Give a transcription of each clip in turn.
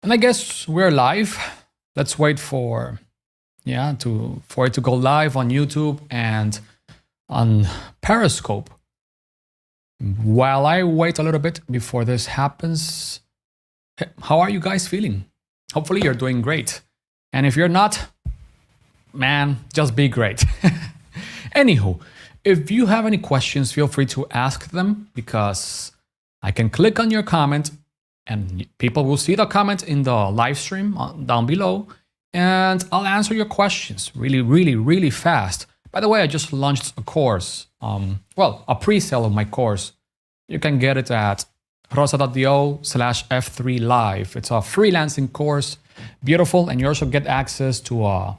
And I guess we're live. Let's wait for it to go live on YouTube and on Periscope. While I wait a little bit before this happens, how are you guys feeling? Hopefully you're doing great. And if you're not, man, just be great. Anywho, if you have any questions, feel free to ask them, because I can click on your comment and people will see the comment in the live stream down below, and I'll answer your questions really fast. By the way, I just launched a course, a pre-sale of my course. You can get it at rosa.do/f3live. It's a freelancing course, beautiful, and you also get access to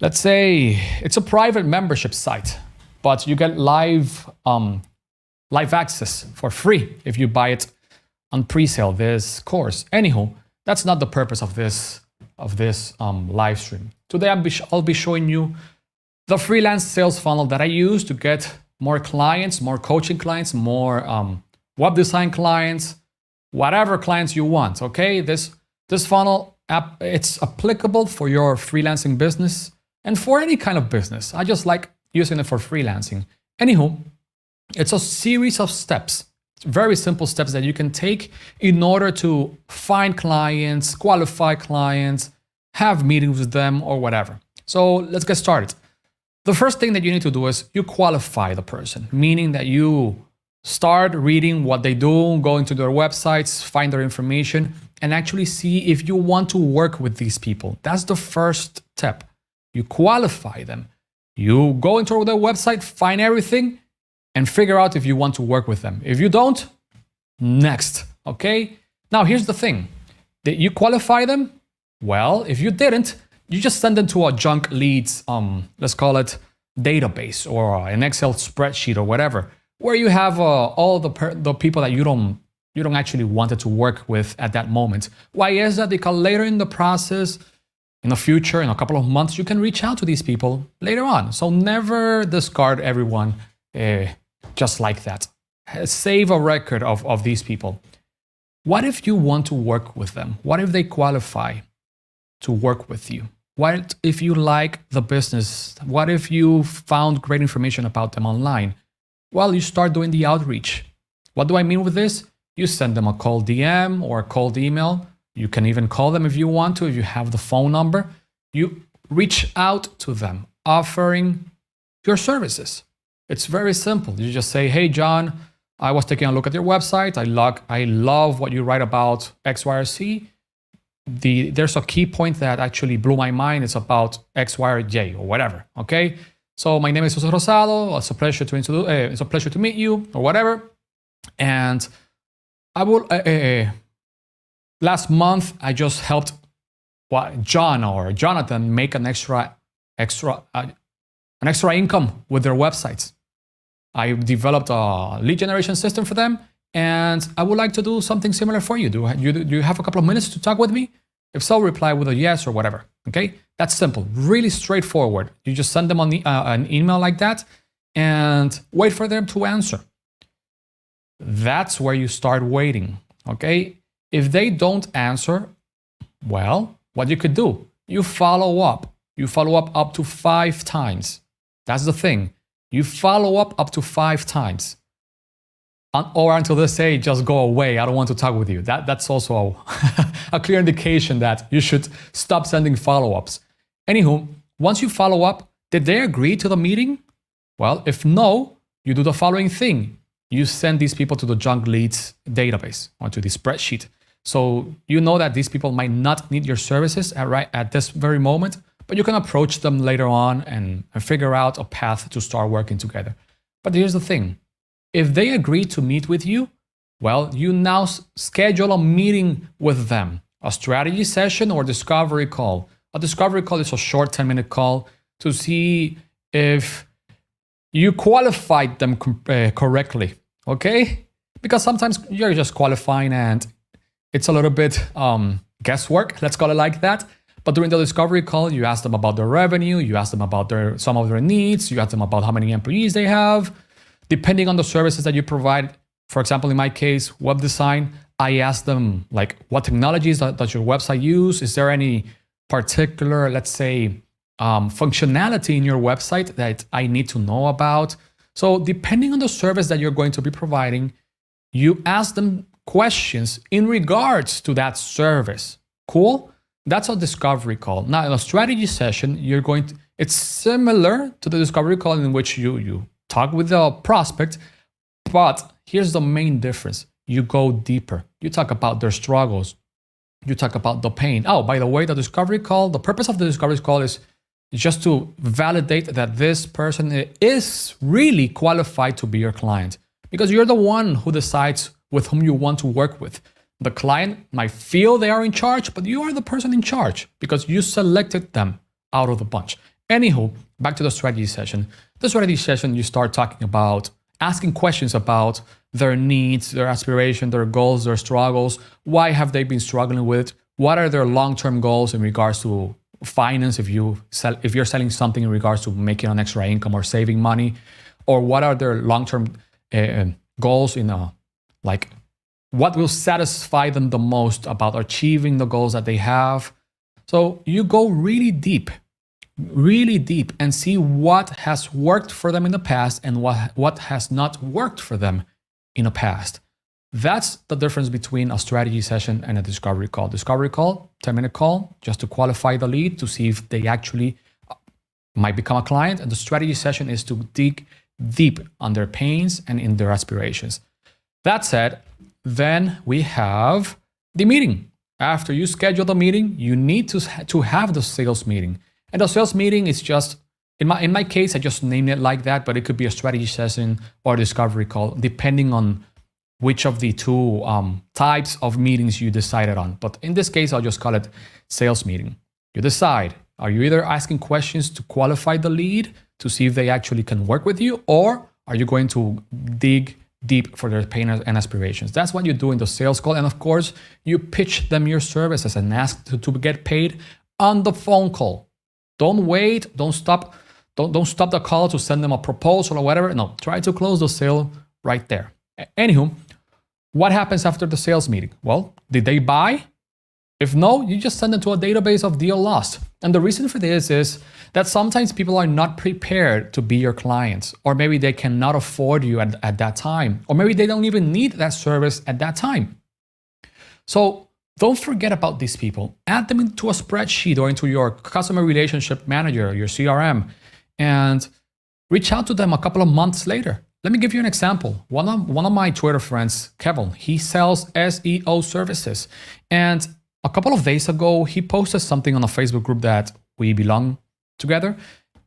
let's say it's a private membership site, but you get live access for free if you buy it on pre-sale, this course. Anywho, that's not the purpose of this live stream. Today I'll be showing you the freelance sales funnel that I use to get more clients, more coaching clients, more web design clients, whatever clients you want. Okay, this funnel app, it's applicable for your freelancing business and for any kind of business. I just like using it for freelancing. Anywho, it's a series of steps, very simple steps that you can take in order to find clients, qualify clients, have meetings with them, or whatever. So let's get started. The first thing that you need to do is you qualify the person, meaning that you start reading what they do, go into their websites, find their information, and actually see if you want to work with these people. That's the first step. You qualify them. You go into their website, find everything, and figure out if you want to work with them. If you don't, next, okay? Now, here's the thing. Did you qualify them? Well, if you didn't, you just send them to a junk leads, let's call it database, or an Excel spreadsheet, or whatever, where you have all the people that you don't actually wanted to work with at that moment. Why is that? Because later in the process, in the future, in a couple of months, you can reach out to these people later on. So never discard everyone just like that. Save a record of these people. What if you want to work with them? What if they qualify to work with you? What if you like the business? What if you found great information about them online? Well, you start doing the outreach. What do I mean with this? You send them a cold DM or a cold email. You can even call them if you want to, if you have the phone number. You reach out to them, offering your services. It's very simple. You just say, hey, John, I was taking a look at your website. I love what you write about X, Y, or Z. There's a key point that actually blew my mind. It's about X, Y, or J, or whatever. Okay. So my name is Jose Rosado. It's a pleasure to meet you, or whatever. And I will. Last month, I just helped John or Jonathan make an extra income with their websites. I developed a lead generation system for them, and I would like to do something similar for you. Do you have a couple of minutes to talk with me? If so, reply with a yes or whatever. Okay, that's simple, really straightforward. You just send them an email like that, and wait for them to answer. That's where you start waiting. Okay. If they don't answer, well, what you could do, you follow up. You follow up to 5 times. That's the thing. You follow up to 5 times. Or until they say, just go away, I don't want to talk with you. That's also a clear indication that you should stop sending follow-ups. Anywho, once you follow up, did they agree to the meeting? Well, if no, you do the following thing. You send these people to the junk leads database or to the spreadsheet. So you know that these people might not need your services at this very moment, but you can approach them later on and figure out a path to start working together. But here's the thing. If they agree to meet with you, well, you now schedule a meeting with them, a strategy session or discovery call. A discovery call is a short 10-minute call to see if you qualified them correctly, okay? Because sometimes you're just qualifying and it's a little bit guesswork, let's call it like that. But during the discovery call, you ask them about their revenue, you ask them about some of their needs, you ask them about how many employees they have. Depending on the services that you provide, for example, in my case, web design, I ask them like, what technologies does your website use? Is there any particular, let's say, functionality in your website that I need to know about? So depending on the service that you're going to be providing, you ask them questions in regards to that service. Cool? That's a discovery call. Now, in a strategy session, it's similar to the discovery call in which you talk with the prospect, but here's the main difference. You go deeper. You talk about their struggles. You talk about the pain. Oh, by the way, the purpose of the discovery call is just to validate that this person is really qualified to be your client, because you're the one who decides with whom you want to work with. The client might feel they are in charge, but you are the person in charge because you selected them out of the bunch. Anywho, back to the strategy session. The strategy session, you start talking about asking questions about their needs, their aspirations, their goals, their struggles. Why have they been struggling with it? What are their long-term goals in regards to finance, if you're selling something in regards to making an extra income or saving money? Or what are their long-term goals like what will satisfy them the most about achieving the goals that they have? So you go really deep and see what has worked for them in the past and what has not worked for them in the past. That's the difference between a strategy session and a discovery call. Discovery call, 10-minute call, just to qualify the lead to see if they actually might become a client. And the strategy session is to dig deep on their pains and in their aspirations. That said, then we have the meeting. After you schedule the meeting, you need to have the sales meeting. And the sales meeting is just, in my case, I just named it like that, but it could be a strategy session or a discovery call, depending on which of the two types of meetings you decided on. But in this case, I'll just call it sales meeting. You decide, are you either asking questions to qualify the lead to see if they actually can work with you, or are you going to dig deep for their pain and aspirations? That's what you do in the sales call. And of course, you pitch them your services and ask to get paid on the phone call. Don't wait, don't stop the call to send them a proposal or whatever. No, try to close the sale right there. Anywho, what happens after the sales meeting? Well, did they buy? If no, you just send them to a database of deal lost. And the reason for this is that sometimes people are not prepared to be your clients, or maybe they cannot afford you at that time, or maybe they don't even need that service at that time. So don't forget about these people. Add them into a spreadsheet or into your customer relationship manager, your CRM, and reach out to them a couple of months later. Let me give you an example. One of my Twitter friends, Kevin, he sells SEO services. And a couple of days ago, he posted something on a Facebook group that we belong together.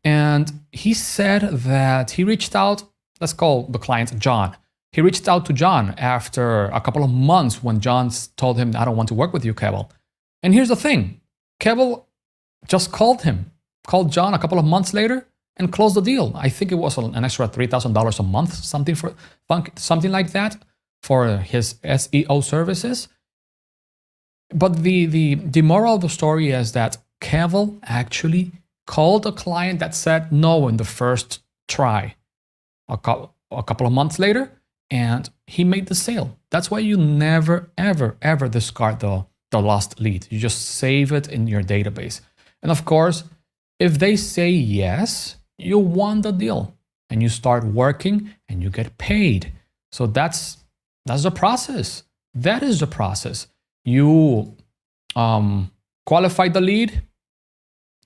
And he said that he reached out, let's call the client John. He reached out to John after a couple of months when John told him, I don't want to work with you, Kevin. And here's the thing. Kevin just called John a couple of months later and closed the deal. I think it was an extra $3,000 a month, something like that for his SEO services. But the moral of the story is that Kevin actually called a client that said no in the first try a couple of months later, and he made the sale. That's why you never, ever, ever discard the lost lead. You just save it in your database. And of course, if they say yes, you won the deal and you start working and you get paid. So that's the process. That is the process. You qualified the lead.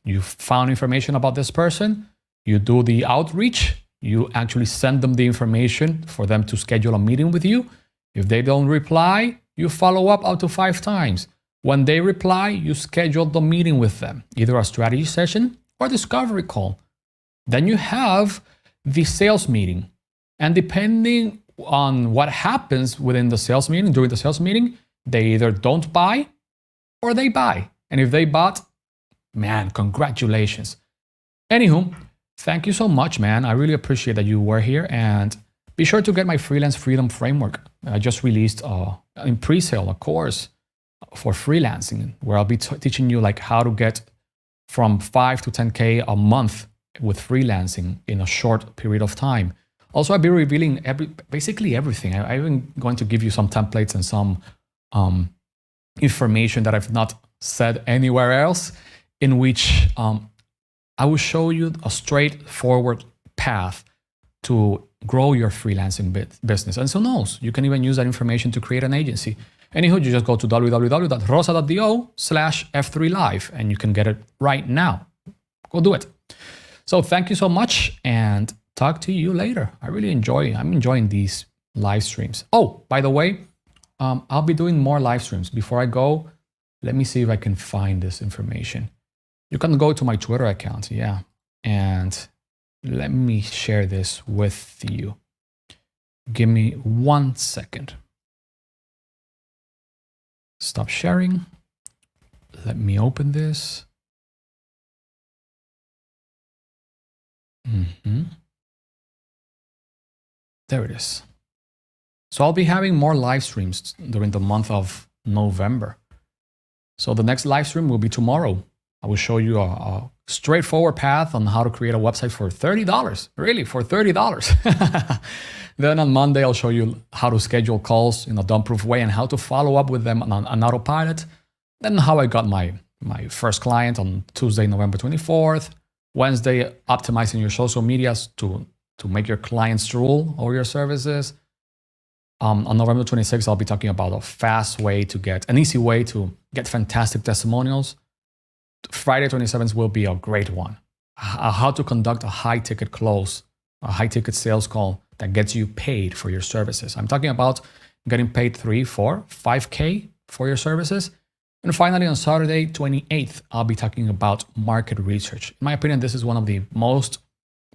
You found information about this person. You do the outreach. You actually send them the information for them to schedule a meeting with you. If they don't reply, you follow up to 5 times. When they reply, you schedule the meeting with them, either a strategy session or discovery call. Then you have the sales meeting. And depending on what happens within the sales meeting, during the sales meeting, they either don't buy or they buy. And if they bought, man, congratulations. Anywho, thank you so much, man. I really appreciate that you were here. And be sure to get my Freelance Freedom Framework. I just released in pre-sale a course for freelancing, where I'll be teaching you like how to get from 5 to 10K a month with freelancing in a short period of time. Also, I'll be revealing basically everything. I'm even going to give you some templates and some information that I've not said anywhere else, in which I will show you a straightforward path to grow your freelancing business. And who knows, you can even use that information to create an agency. Anywho, you just go to www.rosa.do/f3live and you can get it right now. Go do it. So thank you so much and talk to you later. I'm enjoying these live streams. Oh, by the way, I'll be doing more live streams. Before I go, let me see if I can find this information. You can go to my Twitter account, yeah, and let me share this with you. Give me 1 second. Stop sharing. Let me open this. There it is. So I'll be having more live streams during the month of November. So the next live stream will be tomorrow. I will show you a straightforward path on how to create a website for $30. Really, for $30. Then on Monday, I'll show you how to schedule calls in a dump-proof way and how to follow up with them on autopilot. Then how I got my first client on Tuesday, November 24th. Wednesday, optimizing your social medias to make your clients rule over your services. On November 26th, I'll be talking about an easy way to get fantastic testimonials. Friday 27th will be a great one. How to conduct a high-ticket close, a high-ticket sales call that gets you paid for your services. I'm talking about getting paid 3, 4, 5K for your services. And finally, on Saturday 28th, I'll be talking about market research. In my opinion, this is one of the most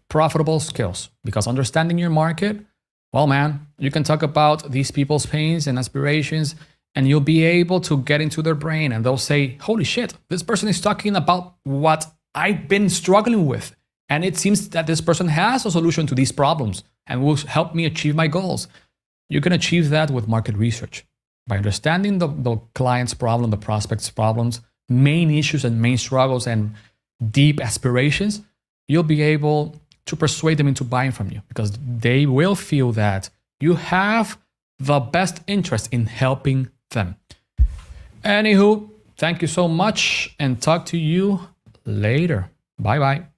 profitable skills because understanding your market, well, man, you can talk about these people's pains and aspirations and you'll be able to get into their brain and they'll say, holy shit, this person is talking about what I've been struggling with. And it seems that this person has a solution to these problems and will help me achieve my goals. You can achieve that with market research. By understanding the client's problem, the prospect's problems, main issues and main struggles and deep aspirations, you'll be able to persuade them into buying from you because they will feel that you have the best interest in helping them. Anywho, thank you so much and talk to you later. Bye-bye.